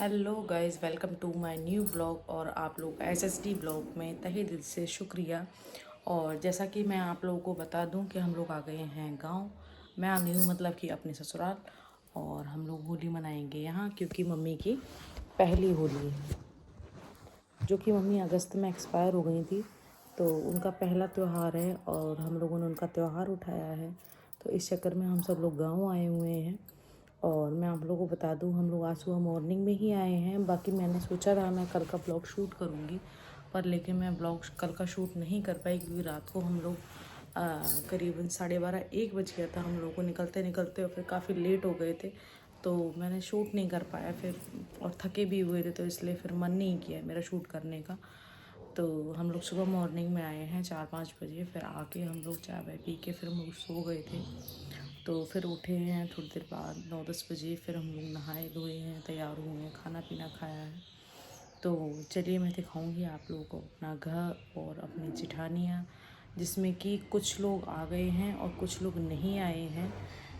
Hello guys, welcome to my new blog. और आप लोग एसएसडी ब्लॉग में तहे दिल से शुक्रिया। और जैसा कि मैं आप लोगों को बता दूं कि हम लोग आ गए हैं गांव। मैं आ गई हूँ मतलब कि अपने ससुराल। और हम लोग होली मनाएंगे यहाँ, क्योंकि मम्मी की पहली होली है, जो कि मम्मी अगस्त में एक्सपायर हो गई थी। तो उनका पहला त्यौहार है और हम लोगों ने उनका त्यौहार उठाया है। तो इस चक्कर में हम सब लोग गांव आए हुए हैं। और मैं आप लोगों को बता दूं, हम लोग आज सुबह मॉर्निंग में ही आए हैं। बाकी मैंने सोचा था मैं कल का ब्लॉग शूट करूंगी, पर लेकिन मैं ब्लॉग कल का शूट नहीं कर पाई, क्योंकि रात को हम लोग करीबन 12:30-1 बज गया था हम लोगों को निकलते निकलते, और फिर काफ़ी लेट हो गए थे। तो मैंने शूट नहीं कर पाया फिर, और थके भी हुए थे, तो इसलिए फिर मन नहीं किया मेरा शूट करने का। तो हम लोग सुबह मॉर्निंग में आए हैं 4-5 बजे। फिर आके हम लोग चाय वाय पी के फिर हम लोग सो गए थे। तो फिर उठे हैं थोड़ी देर बाद 9-10 बजे। फिर हम लोग नहाए धोए हैं, तैयार हुए हैं, खाना पीना खाया है। तो चलिए मैं दिखाऊंगी आप लोगों को अपना घर और अपनी जेठानियाँ, जिसमें कि कुछ लोग आ गए हैं और कुछ लोग नहीं आए हैं।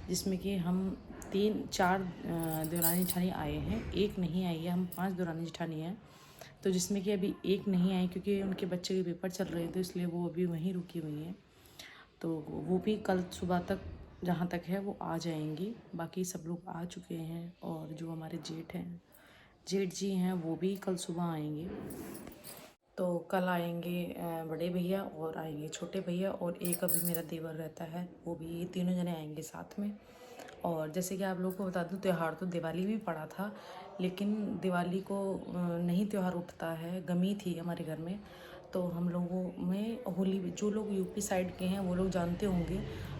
जिसमें कि हम 3-4 देवरानी जेठानी आए हैं, एक नहीं आई है। हम 5 देवरानी जेठानी हैं। तो जिसमें कि अभी एक नहीं आई, क्योंकि उनके बच्चे के पेपर चल रहे थे, इसलिए वो अभी वहीं रुकी हुई हैं। तो वो भी कल सुबह तक, जहाँ तक है, वो आ जाएंगी। बाकी सब लोग आ चुके हैं। और जो हमारे जेठ जी हैं, वो भी कल सुबह आएंगे। तो कल आएंगे बड़े भैया, और आएंगे छोटे भैया, और एक अभी मेरा देवर रहता है, वो भी, ये तीनों जने आएंगे साथ में। और जैसे कि आप लोगों को बता दूं, त्यौहार तो दिवाली भी पड़ा था, लेकिन दिवाली को नहीं त्यौहार उठता है, गमी थी हमारे घर में। तो हम लोगों में होली, जो लोग यूपी साइड के हैं वो लोग जानते होंगे।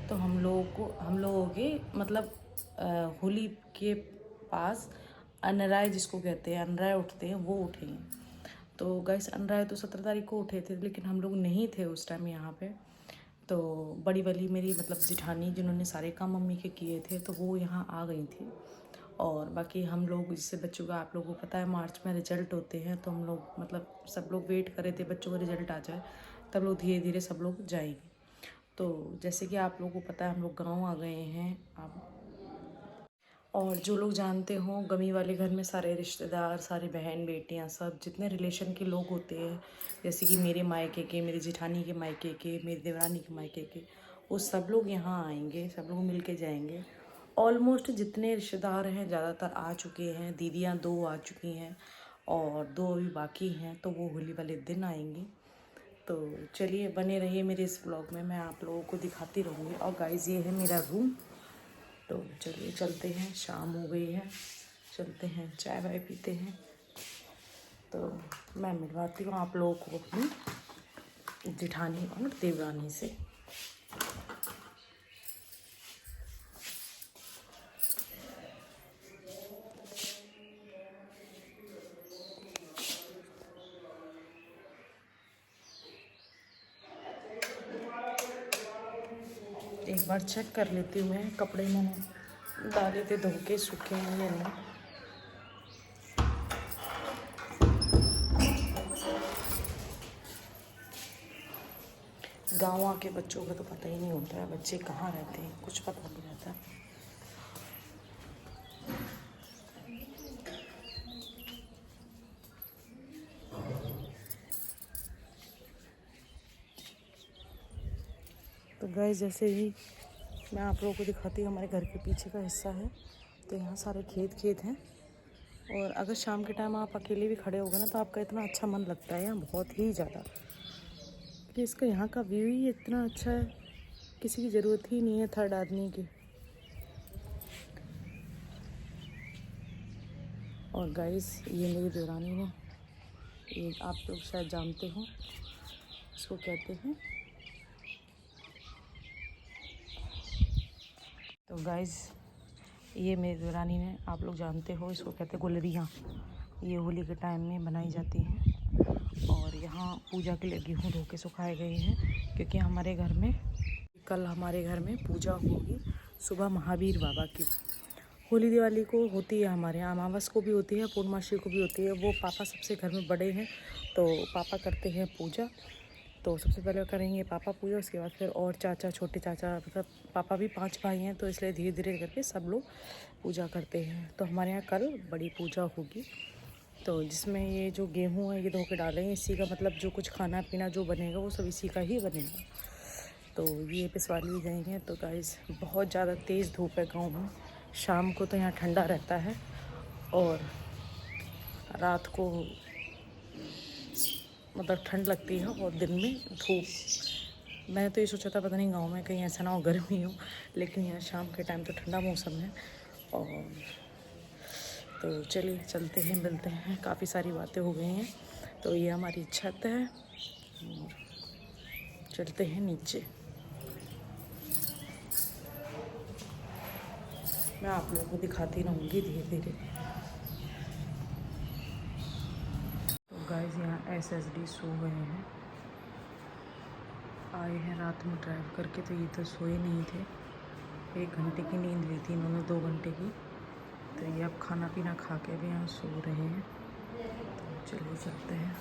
तो हम लोगों के मतलब होली के पास अनराय, जिसको कहते हैं अनराय उठते हैं, वो उठे हैं। तो गैस अनराय तो 17 तारीख को उठे थे, लेकिन हम लोग नहीं थे उस टाइम यहाँ पे। तो बड़ी वाली मेरी मतलब जेठानी, जिन्होंने सारे काम मम्मी के किए थे, तो वो यहाँ आ गई थी। और बाकी हम लोग, जिससे बच्चों का आप लोगों को पता है मार्च में रिजल्ट होते हैं, तो हम लोग मतलब सब लोग वेट कर रहे थे बच्चों का रिजल्ट आ जाए, तब लोग धीरे धीरे सब लोग जाएंगे। तो जैसे कि आप लोगों को पता है, हम लोग गाँव आ गए हैं अब। और जो लोग जानते हों, गमी वाले घर में सारे रिश्तेदार, सारी बहन बेटियां, सब जितने रिलेशन के लोग होते हैं, जैसे कि मेरे मायके के, मेरी जेठानी के मायके के, मेरी देवरानी के मायके के, वो सब लोग यहाँ आएंगे, सब लोग मिल के जाएंगे। ऑलमोस्ट जितने रिश्तेदार हैं ज़्यादातर आ चुके हैं। दीदियाँ 2 आ चुकी हैं और 2 अभी बाकी हैं, तो वो होली वाले दिन आएंगी। तो चलिए बने रहिए मेरे इस ब्लॉग में, मैं आप लोगों को दिखाती रहूँगी। और गाइस, ये है मेरा रूम। तो चलिए चलते हैं, शाम हो गई है, चलते हैं चाय वाय पीते हैं। तो मैं मिलवाती हूँ आप लोगों को अपनी जेठानी और देवरानी से। एक बार चेक कर लेती हूँ मैं, कपड़े मैंने डाले थे धो के, सूखे हैं या नहीं। गाँव आके बच्चों का तो पता ही नहीं होता है, बच्चे कहाँ रहते हैं, कुछ पता नहीं रहता। तो गाइस, जैसे ही मैं आप लोगों को दिखाती हूँ, हमारे घर के पीछे का हिस्सा है, तो यहाँ सारे खेत हैं। और अगर शाम के टाइम आप अकेले भी खड़े हो गए ना, तो आपका इतना अच्छा मन लगता है यहाँ, बहुत ही ज़्यादा, कि इसका यहाँ का व्यू ही इतना अच्छा है, किसी की ज़रूरत ही नहीं है थर्ड आदमी की। और गाइस, ये मेरी देवरानी है, ये आप लोग शायद जानते हो, इसको कहते हैं। तो गाइस, ये मेरी देवरानी है, आप लोग जानते हो, इसको कहते हैं गुलरियाँ। ये होली के टाइम में बनाई जाती हैं। और यहाँ पूजा के लिए गेहूँ धो के सुखाए गए हैं, क्योंकि कल हमारे घर में पूजा होगी सुबह महावीर बाबा की। होली दिवाली को होती है हमारे यहाँ, अमावस को भी होती है, पूर्णमासी को भी होती है। वो पापा सबसे घर में बड़े हैं, तो पापा करते हैं पूजा। तो सबसे पहले करेंगे पापा पूजा, उसके बाद फिर और चाचा, छोटे चाचा, मतलब पापा भी 5 भाई हैं, तो इसलिए धीरे धीरे करके सब लोग पूजा करते हैं। तो हमारे यहाँ कल बड़ी पूजा होगी, तो जिसमें ये जो गेहूँ है ये धो के डालेंगे, इसी का मतलब जो कुछ खाना पीना जो बनेगा वो सब इसी का ही बनेगा। तो ये पिसवा लिए जाएंगे। तो गाइस बहुत ज़्यादा तेज़ धूप है गाँव में, शाम को तो यहाँ ठंडा रहता है और रात को मतलब ठंड लगती है और दिन में धूप। मैंने तो ये सोचा था पता नहीं गांव में कहीं ऐसा ना हो गर्मी हो, लेकिन यहाँ शाम के टाइम तो ठंडा मौसम है। और तो चलिए चलते हैं, मिलते हैं, काफ़ी सारी बातें हो गई हैं। तो ये हमारी छत है और चलते हैं नीचे। मैं आप लोगों को दिखाती रहूँगी धीरे धीरे। तो गाइस यहाँ SSD सो गए हैं, आए हैं रात में ड्राइव करके, तो ये तो सोए नहीं थे। 1 घंटे की नींद ली थी इन्होंने, 2 घंटे की। तो ये अब खाना पीना खा के भी यहाँ सो रहे हैं। तो चलिए चलते हैं,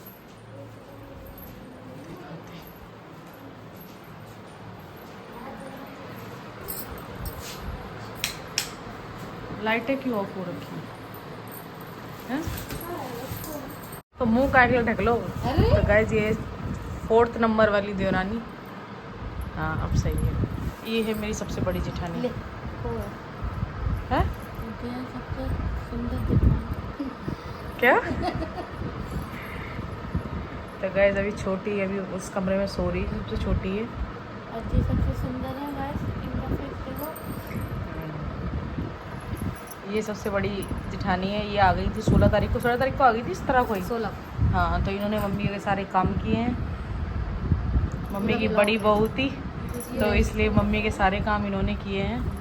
दिखाते हैं। लाइटें क्यों ऑफ हो रखी हैं? तो मुंह काट लो, ढक लो। तो गाइस ये 4th नंबर वाली देवरानी, हाँ अब सही है। ये है मेरी सबसे बड़ी जेठानी है। सबसे सुंदर क्या? तो गाइस अभी छोटी है, अभी उस कमरे में सो रही है, सबसे छोटी है। अजी सबसे सुंदर है गाइस, इनका फेस देखो। ये सबसे बड़ी जेठानी है, ये आ गई थी 16 तारीख को। 16 तारीख को आ गई थी इस तरह कोई 16। हाँ, तो इन्होंने मम्मी के सारे काम किए हैं। मम्मी की बड़ी बहू थी, तो इसलिए मम्मी के सारे काम इन्होंने किए हैं।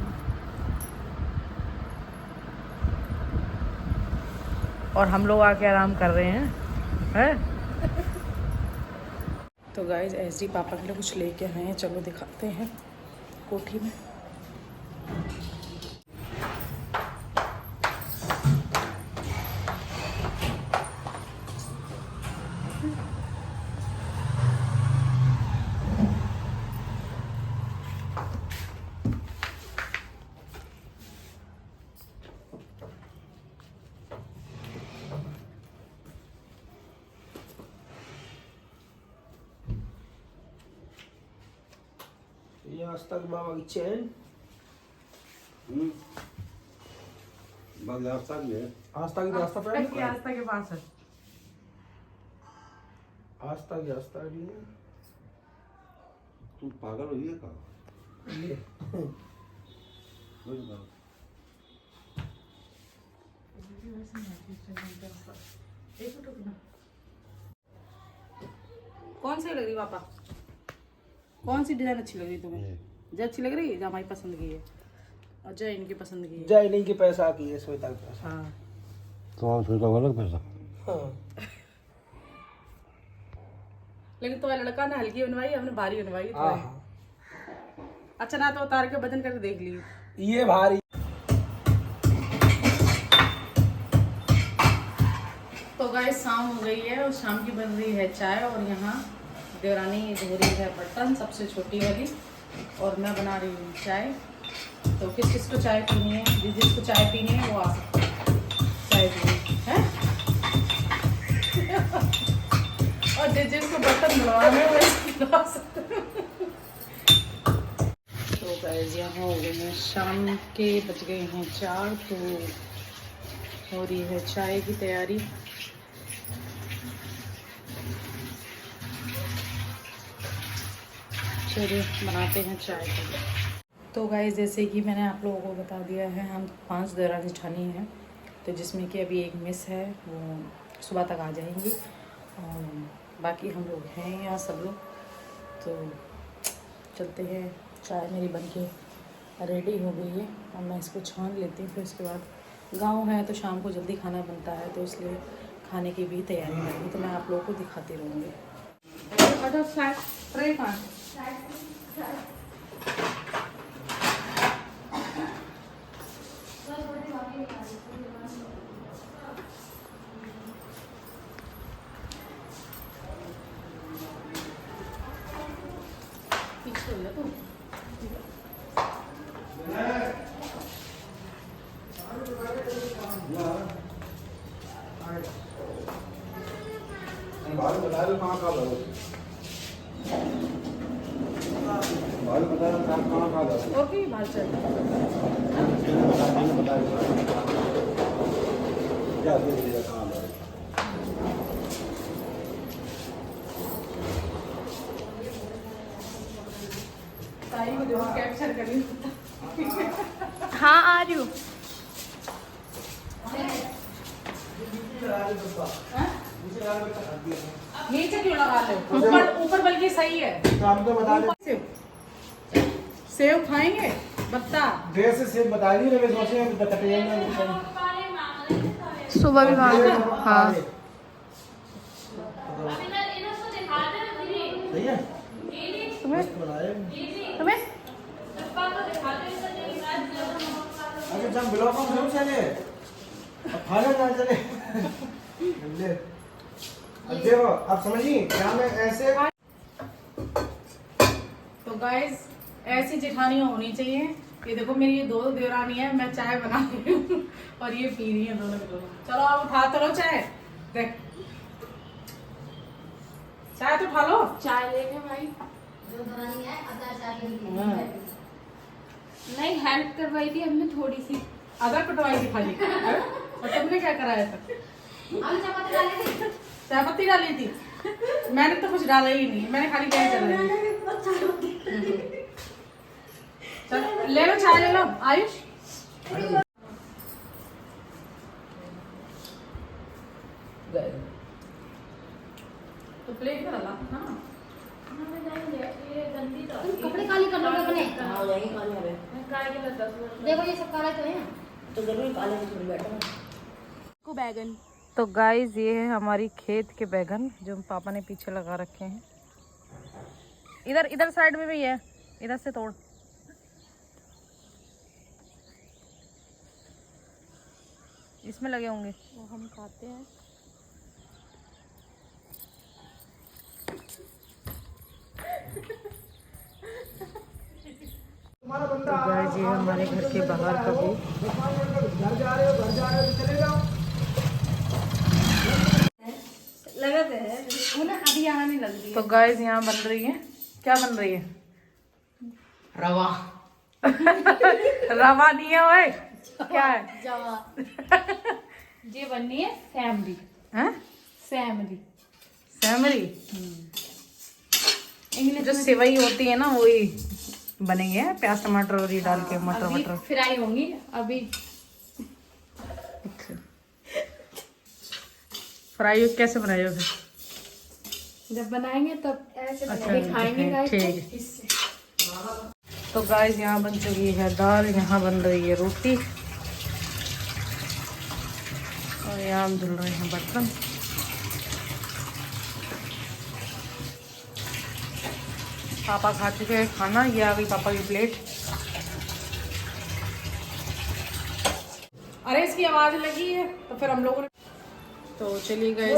और हम लोग आके आराम कर रहे हैं। तो गाइस SD पापा के लिए कुछ लेके आए हैं, चलो दिखाते हैं कोठी में। ये आज तक बाबा की चैन रास्ता भी है। आस्था की रास्ता पे आस्था के पास है। आस्था की रास्ता भी है। तुम पागल हो ये का? ये कौन सी लग रही पापा? कौन सी डिजाइन अच्छी लग रही तुम्हें? जो अच्छी लग रही है, जो हमारी पसंद की है और जो इनकी पसंद की है। जय नहीं के पैसा की है, श्वेता के पैसा। हाँ तो आप सोचता अलग पैसा। हाँ लेकिन तुम्हारा लड़का ने हल्की बनवाई, हमने भारी बनवाई। हाँ। अच्छा ना तो उतार के वजन करके देख ली। ये भारी। तो गाइस शाम हो गई है और शाम की बन रही है चाय, और यहाँ देवरानी धो रही है बर्तन, सबसे छोटी वाली, और मैं बना रही हूँ चाय। तो किस किस को चाय पीनी है, जिसको चाय पीनी है वो आ सकता है चाय पीनी है। और जिसको बर्तन धुलवाना है वो आ सकता है। तो गाइस यहाँ हो गए हैं शाम के, बज गए हैं 4, तो हो रही है चाय की तैयारी। चलिए बनाते हैं चाय के लिए। तो गाइस जैसे कि मैंने आप लोगों को बता दिया है, हम 5 देवरानी जेठानी हैं, तो जिसमें कि अभी एक मिस है, वो सुबह तक आ जाएंगी, और बाकी हम लोग हैं यहाँ सब लोग। तो चलते हैं, चाय मेरी बनके रेडी हो गई है, और मैं इसको छान लेती हूँ। फिर उसके बाद गांव है तो शाम को जल्दी खाना बनता है, तो इसलिए खाने की भी तैयारी करेंगे, तो मैं आप लोगों को दिखाती रहूँगी। भाई बता रहे कहाँ खा लो भाई बता रहे कहाँ खा लो ओके बाहर चल क्या दे दिया कहाँ लो ताई को देखो कैप्चर करी हाँ आ रही हूँ। नीचे क्यों लगा ले ऊपर ऊपर बल्कि सही है तो हम तो बता दे सेव खाएंगे बत्ता देर से सेब बता नहीं रहे सोचे कटेंगे सुबह भी मांग हाँ सही है तुम्हें तुम्हें अगर जब ब्लॉक में जरूर चले अब खाना ना चले ले अब देखो अब समझिए क्या मैं ऐसे तो गाइस ऐसी जेठानियाँ होनी चाहिए। ये देखो मेरी ये दो देवरानी है, मैं चाय बना रही हूँ और ये पी रही है दोनों के दोनों। चलो आप उठा तो लो चाय, देख चाय तो उठा लो। चाय लेके भाई नहीं हेल्प करवाई थी हमने थोड़ी सी। अदरक कटवाई थी खाली और तुमने क्या कराया था? चाय पत्ती डाली थी। मैंने तो कुछ डाला ही नहीं, मैंने खाली चाय चलाई। चलो ले लो चाय ले लो आयुष। तो प्लेट में डाला हाँ कपड़े काले कर लो अपने हो जाएंगे काले हमें देखो ये सब काले तो हैं तो जरूर काले में थोड़ी बैठो को बैगन तो गाइस ये है हमारी खेत के बैगन जो पापा ने पीछे लगा रखे हैं। इधर इधर साइड में भी है, इधर से तोड़। इसमें लगे होंगे वो हम खाते हैं। तो गाइस ये हमारे घर के बाहर का भी घर जा रहे हो तो चले जाओ लगाते हैं वो ना अभी यहाँ नहीं लग रही। तो गाइस यहाँ बन रही है, क्या बन रही है? रवा रवा नहीं है भाई, क्या है? जवा ये बननी है फैमिली हैं? फैमिली सैमरी इंग्लिश जो सेवई होती है ना वही बनेंगे, प्याज टमाटर और ये डाल के मटर अभी मटर। फ्राई होंगी अभी। फ्राई कैसे बनाए हो फिर? जब बनाएंगे तब ऐसे अच्छा, दिखाएंगे गाइस ठीक को है। इससे। तो गाइस यहाँ बन चुकी है दाल, यहाँ बन रही है रोटी और यहाँ हम धुल रहे हैं बर्तन। पापा खा चुके हैं खाना, ये आ गई पापा की प्लेट। अरे इसकी आवाज लगी है तो फिर हम लोगों ने तो चलिए गए,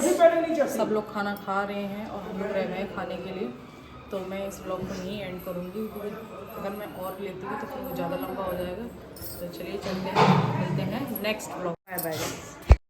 सब लोग खाना खा रहे हैं और हम लोग रह गए खाने के लिए। तो मैं इस ब्लॉग को नहीं एंड करूँगी क्योंकि अगर मैं और लेती हूँ तो फिर वो ज़्यादा लंबा हो जाएगा। तो चलिए चलते हैं, मिलते हैं नेक्स्ट ब्लॉग। Bye bye.